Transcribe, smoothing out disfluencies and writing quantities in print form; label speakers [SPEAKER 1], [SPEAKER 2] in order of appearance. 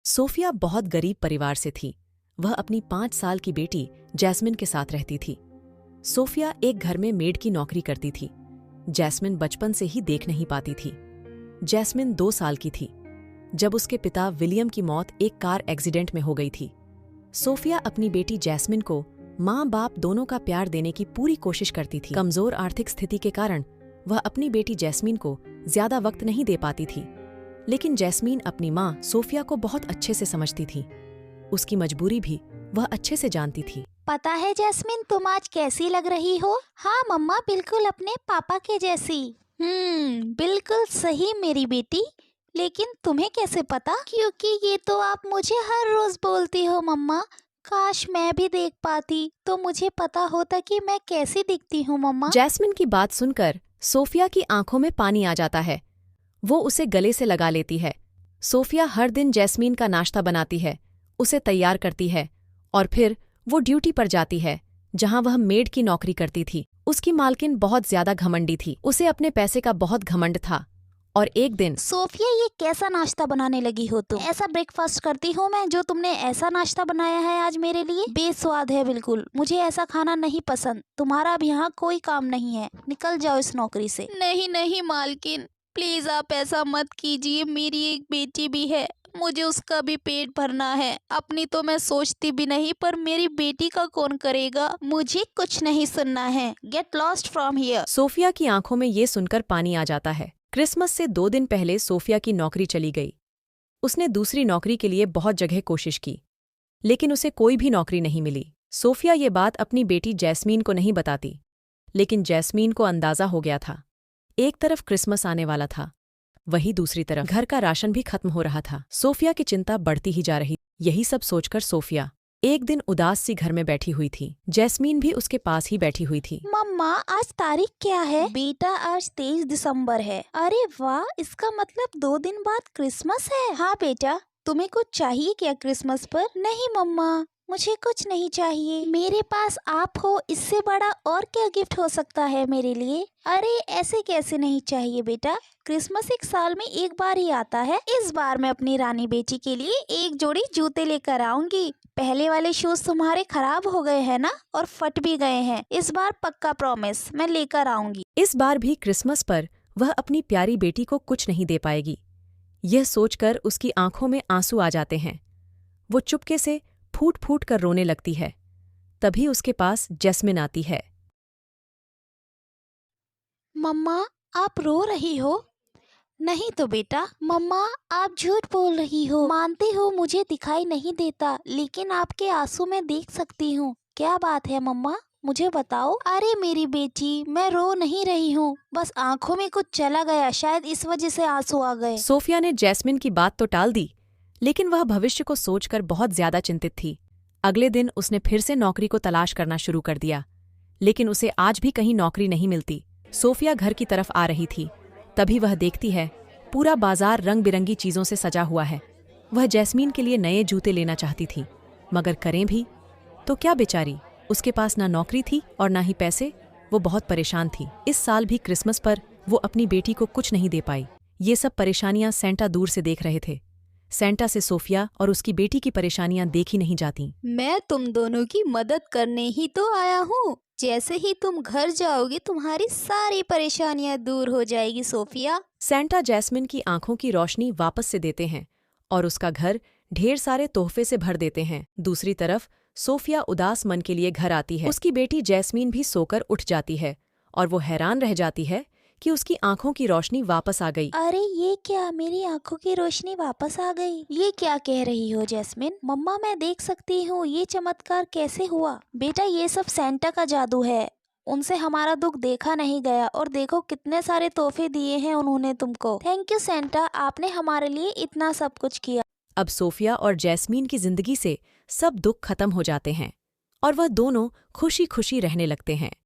[SPEAKER 1] Sophia बहुत गरीब परिवार से थी। वह अपनी 5 साल की बेटी जैस्मिन के साथ रहती थी। सोफिया एक घर में मेड की नौकरी करती थी। जैस्मिन बचपन से ही देख नहीं पाती थी। जैस्मिन 2 साल की थी जब उसके पिता विलियम की मौत एक कार एक्सीडेंट में हो गई थी। सोफिया अपनी बेटी जैस्मिन को माँ बाप दोनों का प्यार देने की पूरी कोशिश करती थी। कमजोर आर्थिक स्थिति के कारण वह अपनी बेटी जैस्मिन को ज्यादा वक्त नहीं दे पाती थी, लेकिन जैस्मिन अपनी माँ सोफिया को बहुत अच्छे से समझती थी। उसकी मजबूरी भी वह अच्छे से जानती थी।
[SPEAKER 2] पता है जैस्मिन, तुम आज कैसी लग रही हो? हाँ मम्मा, बिल्कुल अपने पापा के जैसी। बिल्कुल सही मेरी बेटी। लेकिन तुम्हें कैसे पता? क्योंकि ये तो आप मुझे हर रोज बोलती हो मम्मा। काश मैं भी देख पाती तो मुझे पता होता कि मैं कैसी दिखती हूँ मम्मा।
[SPEAKER 1] जैस्मिन की बात सुनकर सोफिया की आंखों में पानी आ जाता है। वो उसे गले से लगा लेती है। सोफिया हर दिन जैस्मिन का नाश्ता बनाती है, उसे तैयार करती है और फिर वो ड्यूटी पर जाती है जहां वह मेड की नौकरी करती थी। उसकी मालकिन बहुत ज्यादा घमंडी थी। उसे अपने पैसे का बहुत घमंड था और एक दिन
[SPEAKER 2] सोफिया, ये कैसा नाश्ता बनाने लगी हो तुम? ऐसा ब्रेकफास्ट करती हूँ मैं जो तुमने ऐसा नाश्ता बनाया है आज मेरे लिए? बेस्वाद है बिल्कुल। मुझे ऐसा खाना नहीं पसंद। तुम्हारा अब यहाँ कोई काम नहीं है, निकल जाओ इस नौकरी से। नहीं नहीं मालकिन, प्लीज आप ऐसा मत कीजिए। मेरी एक बेटी भी है, मुझे उसका भी पेट भरना है। अपनी तो मैं सोचती भी नहीं, पर मेरी बेटी का कौन करेगा? मुझे कुछ नहीं सुनना है। Get lost from here.
[SPEAKER 1] Sophia की आंखों में ये सुनकर पानी आ जाता है। क्रिसमस से 2 दिन पहले सोफिया की नौकरी चली गई। उसने दूसरी नौकरी के लिए बहुत जगह कोशिश की, लेकिन उसे कोई भी नौकरी नहीं मिली। सोफिया ये बात अपनी बेटी जैस्मीन को नहीं बताती, लेकिन जैस्मीन को अंदाजा हो गया था। एक तरफ क्रिसमस आने वाला था, वहीं दूसरी तरफ घर का राशन भी खत्म हो रहा था। सोफिया की चिंता बढ़ती ही जा रही। यही सब सोचकर सोफिया एक दिन उदास सी घर में बैठी हुई थी। जैस्मीन भी उसके पास ही बैठी हुई थी।
[SPEAKER 2] मम्मा, आज तारीख क्या है? बेटा, आज 23 दिसंबर है। अरे वाह, इसका मतलब 2 दिन बाद क्रिसमस है। हाँ बेटा, तुम्हें कुछ चाहिए क्या क्रिसमस पर? नहीं मम्मा, मुझे कुछ नहीं चाहिए। मेरे पास आप हो, इससे बड़ा और क्या गिफ्ट हो सकता है मेरे लिए? अरे ऐसे कैसे नहीं चाहिए बेटा, क्रिसमस एक साल में एक बार ही आता है। इस बार मैं अपनी रानी बेटी के लिए एक जोड़ी जूते लेकर आऊंगी। पहले वाले शूज तुम्हारे खराब हो गए हैं ना, और फट भी गए हैं। इस बार पक्का प्रॉमिस, मैं लेकर आऊंगी।
[SPEAKER 1] इस बार भी क्रिसमस पर वह अपनी प्यारी बेटी को कुछ नहीं दे पाएगी। यह सोचकर उसकी आंखों में आंसू आ जाते हैं। वो चुपके से फूट फूट कर रोने लगती है। तभी उसके पास जैस्मिन आती है।
[SPEAKER 2] मम्मा, आप रो रही हो? नहीं तो बेटा। मम्मा, आप झूठ बोल रही हो। मानती हो मुझे दिखाई नहीं देता, लेकिन आपके आंसू में देख सकती हूँ। क्या बात है मम्मा, मुझे बताओ। अरे मेरी बेटी, मैं रो नहीं रही हूँ, बस आंखों में कुछ चला गया, शायद इस वजह से आंसू आ गए।
[SPEAKER 1] सोफिया ने जैस्मिन की बात तो टाल दी, लेकिन वह भविष्य को सोचकर बहुत ज्यादा चिंतित थी। अगले दिन उसने फिर से नौकरी को तलाश करना शुरू कर दिया, लेकिन उसे आज भी कहीं नौकरी नहीं मिलती। सोफिया घर की तरफ आ रही थी, तभी वह देखती है पूरा बाजार रंग बिरंगी चीजों से सजा हुआ है। वह जैस्मीन के लिए नए जूते लेना चाहती थी, मगर करें भी तो क्या? बेचारी, उसके पास ना नौकरी थी और ना ही पैसे। वो बहुत परेशान थी। इस साल भी क्रिसमस पर वो अपनी बेटी को कुछ नहीं दे पाई। ये सब परेशानियां सेंटा दूर से देख रहे थे। सेंटा से सोफिया और उसकी बेटी की परेशानियां देखी नहीं जाती।
[SPEAKER 2] मैं तुम दोनों की मदद करने ही तो आया हूँ। जैसे ही तुम घर जाओगी, तुम्हारी सारी परेशानियां दूर हो जाएगी सोफिया।
[SPEAKER 1] सेंटा जैस्मिन की आंखों की रोशनी वापस से देते हैं और उसका घर ढेर सारे तोहफे से भर देते हैं। दूसरी तरफ सोफिया उदास मन के लिए घर आती है। उसकी बेटी जैस्मिन भी सोकर उठ जाती है और वो हैरान रह जाती है कि उसकी आंखों की रोशनी वापस आ गई।
[SPEAKER 2] अरे ये क्या, मेरी आंखों की रोशनी वापस आ गई? ये क्या कह रही हो जैस्मिन? मम्मा, मैं देख सकती हूँ ये चमत्कार कैसे हुआ? बेटा, ये सब सेंटा का जादू है। उनसे हमारा दुख देखा नहीं गया, और देखो कितने सारे तोहफे दिए हैं उन्होंने तुमको। थैंक यू सेंटा, आपने हमारे लिए इतना सब कुछ किया।
[SPEAKER 1] अब सोफिया और जैस्मीन की जिंदगी से सब दुख खत्म हो जाते हैं और वह दोनों खुशी खुशी रहने लगते हैं।